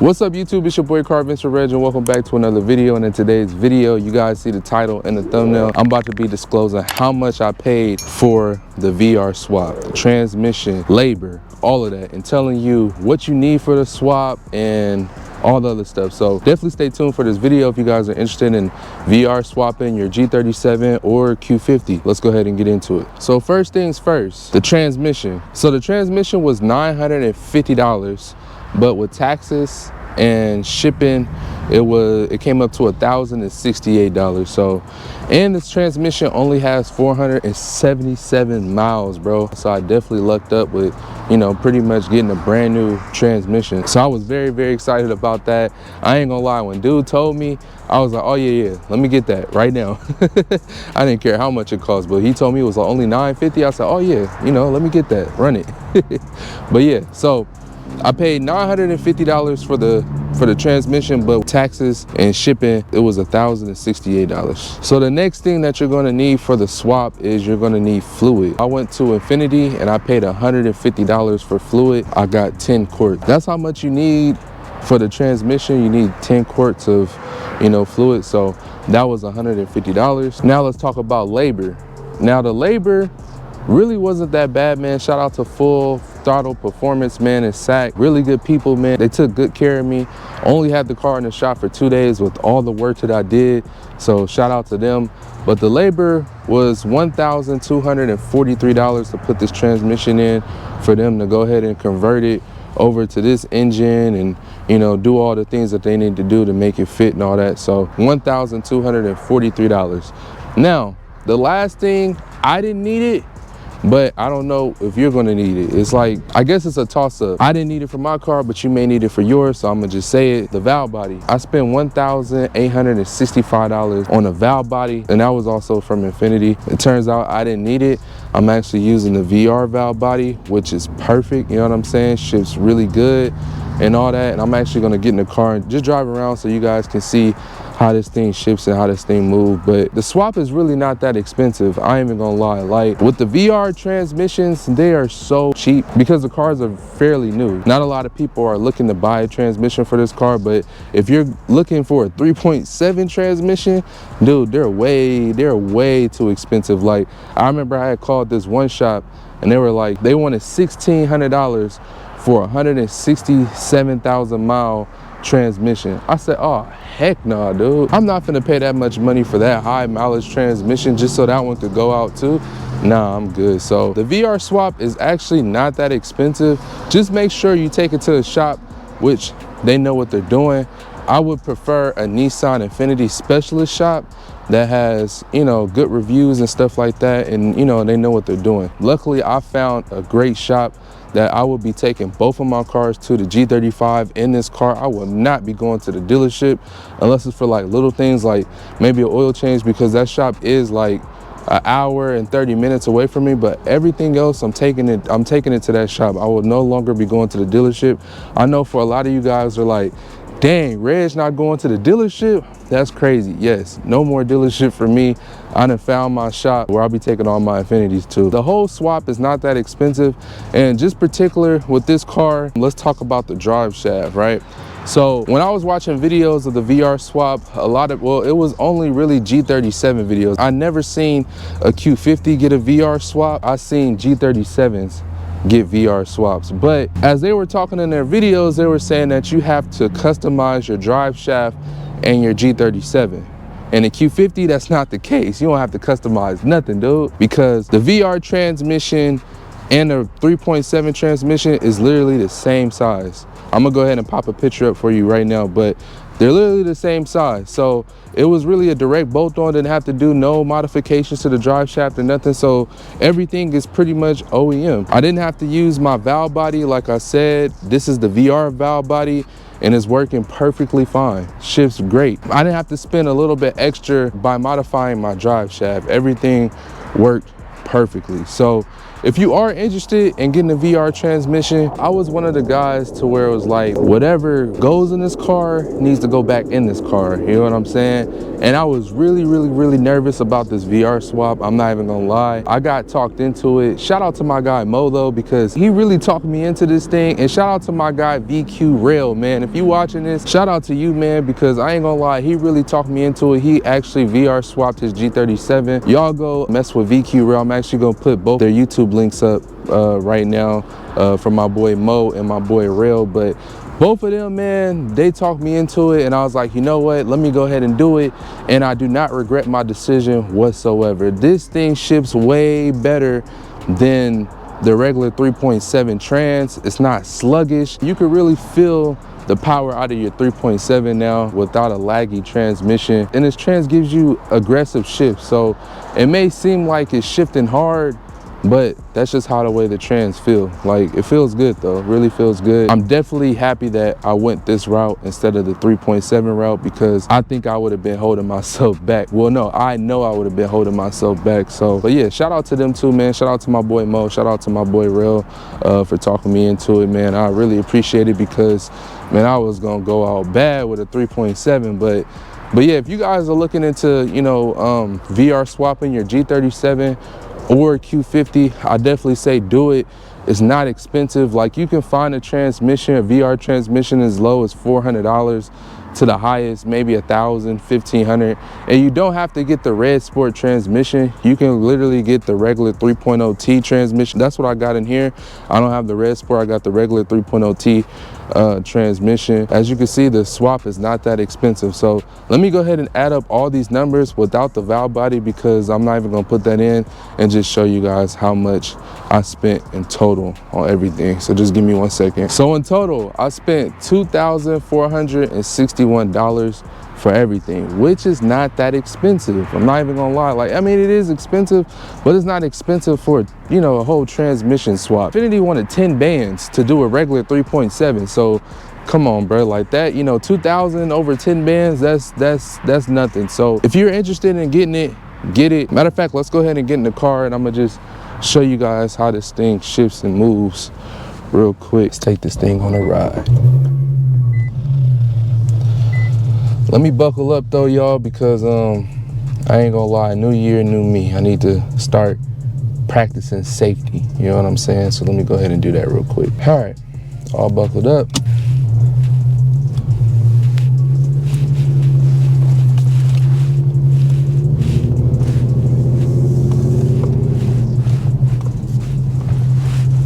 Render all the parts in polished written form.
What's up YouTube, it's your boy Car Venture Reg and welcome back to another video. And in today's video, you guys see the title and the thumbnail. I'm about to be disclosing how much I paid for the VR swap, the transmission, labor, all of that, and telling you what you need for the swap and all the other stuff. So definitely stay tuned for this video if you guys are interested in VR swapping your G37 or Q50. Let's go ahead and get into it. So first things first, the transmission. So the transmission was $950, but with taxes and shipping, it came up to $1,068. So, and this transmission only has 477 miles, bro. So I definitely lucked up with, you know, pretty much getting a brand new transmission. So I was very, very excited about that. I ain't gonna lie, when dude told me, I was like, oh yeah, let me get that right now. I didn't care how much it cost, but he told me it was only $950. I said, oh yeah, you know, let me get that, run it. But yeah, so I paid $950 for the transmission, but taxes and shipping, it was $1,068. So the next thing that you're gonna need for the swap is you're gonna need fluid. I went to Infiniti and I paid $150 for fluid. I got 10 quarts. That's how much you need for the transmission. You need 10 quarts of, you know, fluid. So that was $150. Now let's talk about labor. Now the labor really wasn't that bad, man. Shout out to Full Throttle Performance, man, and SAC. Really good people, man. They took good care of me. Only had the car in the shop for 2 days with all the work that I did. So shout out to them. But the labor was $1,243 to put this transmission in, for them to go ahead and convert it over to this engine and, you know, do all the things that they need to do to make it fit and all that. So $1,243. Now, the last thing, I didn't need it, but I don't know if you're gonna need it. It's like, I guess it's a toss-up. I didn't need it for my car, but you may need it for yours, so I'm gonna just say it. The valve body. I spent $1,865 on a valve body, and that was also from Infiniti. It turns out I didn't need it. I'm actually using the VR valve body, which is perfect, you know what I'm saying? Ships really good and all that, and I'm actually gonna get in the car and just drive around so you guys can see how this thing ships and how this thing moves. But the swap is really not that expensive, I ain't even gonna lie. Like with the VR transmissions, they are so cheap because the cars are fairly new. Not a lot of people are looking to buy a transmission for this car, but if you're looking for a 3.7 transmission, dude, they're way too expensive. Like I remember I had called this one shop and they were like, they wanted $1,600 for a 167,000 mile transmission. I said, oh heck no, dude. I'm not gonna pay that much money for that high mileage transmission just so that one could go out too. Nah, I'm good. So the VR swap is actually not that expensive. Just make sure you take it to a shop which they know what they're doing. I would prefer a Nissan Infiniti specialist shop that has, you know, good reviews and stuff like that, and you know, they know what they're doing. Luckily, I found a great shop that I will be taking both of my cars to. The G35 in this car, I will not be going to the dealership unless it's for like little things like maybe an oil change, because that shop is like an hour and 30 minutes away from me. But everything else, I'm taking it to that shop. I will no longer be going to the dealership. I know for a lot of you guys are like, dang, Reg not going to the dealership? That's crazy. Yes, no more dealership for me. I done found my shop where I'll be taking all my Infinitis to. The whole swap is not that expensive, and just particular with this car, let's talk about the drive shaft, right? So when I was watching videos of the VR swap, it was only really G37 videos. I never seen a Q50 get a VR swap. I seen G37s get VR swaps. But as they were talking in their videos, they were saying that you have to customize your drive shaft and your G37. And the Q50, that's not the case. You don't have to customize nothing, dude, because the VR transmission and the 3.7 transmission is literally the same size. I'm gonna go ahead and pop a picture up for you right now, but they're literally the same size. So it was really a direct bolt on. Didn't have to do no modifications to the drive shaft or nothing. So everything is pretty much OEM. I didn't have to use my valve body. Like I said, this is the VR valve body and it's working perfectly fine. Shifts great. I didn't have to spend a little bit extra by modifying my drive shaft. Everything worked perfectly. So if you are interested in getting a VR transmission, I was one of the guys to where it was like, whatever goes in this car needs to go back in this car, you know what I'm saying? And I was really nervous about this VR swap. I'm not even gonna lie. I got talked into it. Shout out to my guy Mo though, because he really talked me into this thing. And shout out to my guy VQ Rail, man. If you watching this, shout out to you, man, because I ain't gonna lie, he really talked me into it. He actually VR swapped his G37. Y'all go mess with VQ Rail. I'm actually gonna put both their YouTube links up right now from my boy Mo and my boy Rail. But both of them, man, they talked me into it, and I was like, you know what, let me go ahead and do it. And I do not regret my decision whatsoever. This thing ships way better than the regular 3.7 trans. It's not sluggish. You can really feel the power out of your 3.7 now without a laggy transmission. And this trans gives you aggressive shifts. So it may seem like it's shifting hard, but that's just how the way the trans feel. Like, it feels good though, really feels good. I'm definitely happy that I went this route instead of the 3.7 route, because I think I would have been holding myself back. Well, no, I know I would have been holding myself back. So, but yeah, shout out to them too, man. Shout out to my boy Mo, shout out to my boy Real for talking me into it, man. I really appreciate it, because, man, I was gonna go out bad with a 3.7, but yeah, if you guys are looking into, you know, VR swapping your G37 or Q50, I definitely say do it. It's not expensive. Like, you can find a transmission, a VR transmission, as low as $400 to the highest, maybe $1,000, $1,500. And you don't have to get the Red Sport transmission. You can literally get the regular 3.0T transmission. That's what I got in here. I don't have the Red Sport. I got the regular 3.0T transmission. As you can see, the swap is not that expensive. So let me go ahead and add up all these numbers without the valve body, because I'm not even gonna put that in, and just show you guys how much I spent in total on everything. So just give me 1 second. So in total, I spent $2,461 for everything, which is not that expensive. I'm not even gonna lie. Like, I mean, it is expensive, but it's not expensive for, you know, a whole transmission swap. Infiniti wanted 10 bands to do a regular 3.7. So come on, bro, like that, you know, 2,000 over 10 bands, that's nothing. So if you're interested in getting it, get it. Matter of fact, let's go ahead and get in the car, and I'm gonna just show you guys how this thing shifts and moves real quick. Let's take this thing on a ride. Let me buckle up though, y'all, because I ain't gonna lie, new year, new me. I need to start practicing safety, you know what I'm saying? So let me go ahead and do that real quick. All right, all buckled up.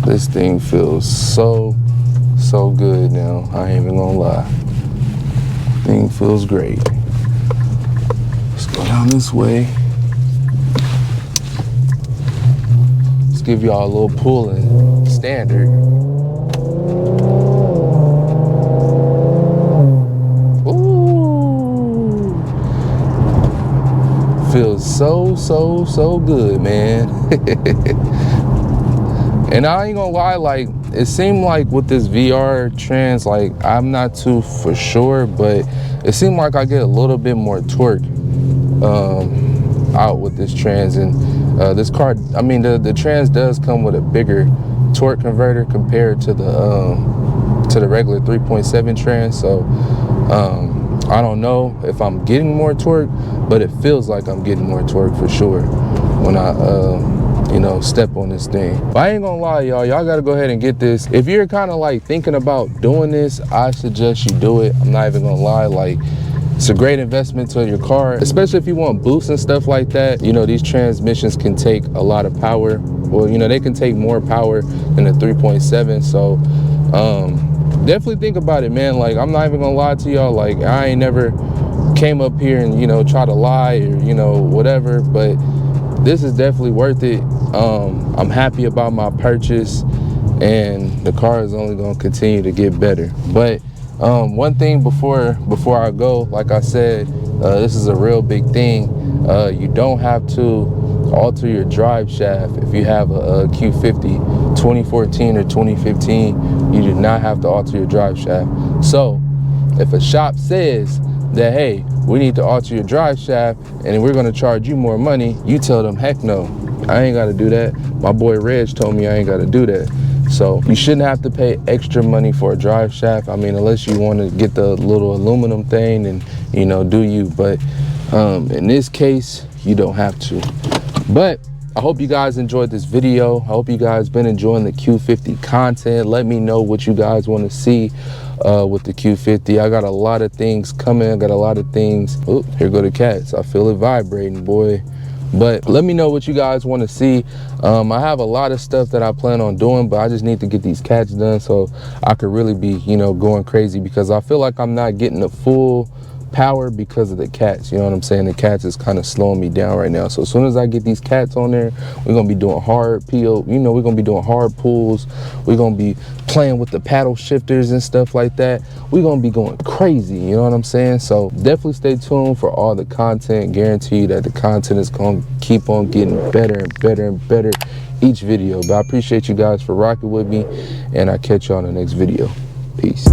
This thing feels so good now. I ain't even gonna lie. Thing feels great. Let's go down this way. Let's give y'all a little pulling standard. Ooh. Feels so good, man. And I ain't gonna lie, like, it seemed like with this VR trans, like, I'm not too for sure, but it seemed like I get a little bit more torque out with this trans. And this car, I mean, the trans does come with a bigger torque converter compared to the regular 3.7 trans. So I don't know if I'm getting more torque, but it feels like I'm getting more torque for sure when I you know, step on this thing. But I ain't gonna lie, y'all gotta go ahead and get this. If you're kind of like thinking about doing this, I suggest you do it. I'm not even gonna lie, like, it's a great investment to your car, especially if you want boosts and stuff like that. You know, these transmissions can take a lot of power. Well, you know, they can take more power than the 3.7. So definitely think about it, man. Like, I'm not even gonna lie to y'all, like, I ain't never came up here and, you know, try to lie or, you know, whatever, but this is definitely worth it. I'm happy about my purchase, and the car is only going to continue to get better. But one thing before I go, like I said, this is a real big thing. You don't have to alter your drive shaft if you have a Q50 2014 or 2015. You do not have to alter your drive shaft. So if a shop says that, hey, we need to alter your drive shaft and we're going to charge you more money, you tell them, heck no. I ain't gotta do that. My boy Reg told me I ain't gotta do that. So you shouldn't have to pay extra money for a drive shaft. I mean, unless you want to get the little aluminum thing and, you know, do you. But in this case, you don't have to. But I hope you guys enjoyed this video. I hope you guys been enjoying the Q50 content. Let me know what you guys want to see with the Q50. I got a lot of things coming. I got a lot of things. Oh, here go the cats. I feel it vibrating, boy. But let me know what you guys want to see. I have a lot of stuff that I plan on doing, but I just need to get these cats done so I could really be, you know, going crazy, because I feel like I'm not getting the full power because of the cats. You know what I'm saying? The cats is kind of slowing me down right now. So as soon as I get these cats on there, we're gonna be doing hard PO, you know, we're gonna be doing hard pulls. We're gonna be playing with the paddle shifters and stuff like that. We're gonna be going crazy, you know what I'm saying? So definitely stay tuned for all the content. Guarantee you that the content is gonna keep on getting better and better and better each video. But I appreciate you guys for rocking with me, and I'll catch you on the next video. Peace.